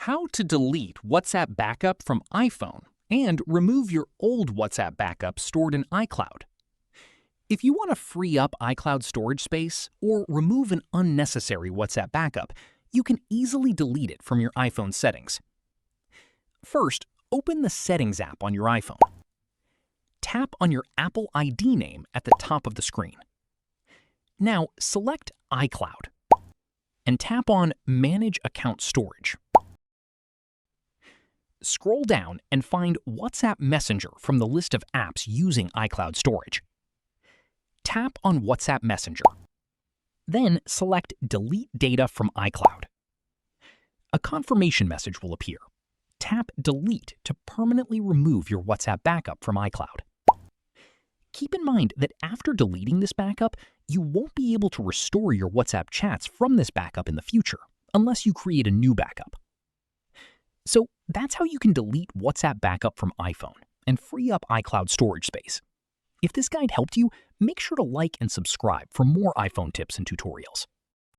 How to delete WhatsApp backup from iPhone and remove your old WhatsApp backup stored in iCloud. If you want to free up iCloud storage space or remove an unnecessary WhatsApp backup, you can easily delete it from your iPhone settings. First, open the Settings app on your iPhone. Tap on your Apple ID name at the top of the screen. Now select iCloud and tap on Manage Account Storage. Scroll down and find WhatsApp Messenger from the list of apps using iCloud storage. Tap on WhatsApp Messenger. Then select Delete Data from iCloud. A confirmation message will appear. Tap Delete to permanently remove your WhatsApp backup from iCloud. Keep in mind that after deleting this backup, you won't be able to restore your WhatsApp chats from this backup in the future, unless you create a new backup. So that's how you can delete WhatsApp backup from iPhone and free up iCloud storage space. If this guide helped you, make sure to like and subscribe for more iPhone tips and tutorials.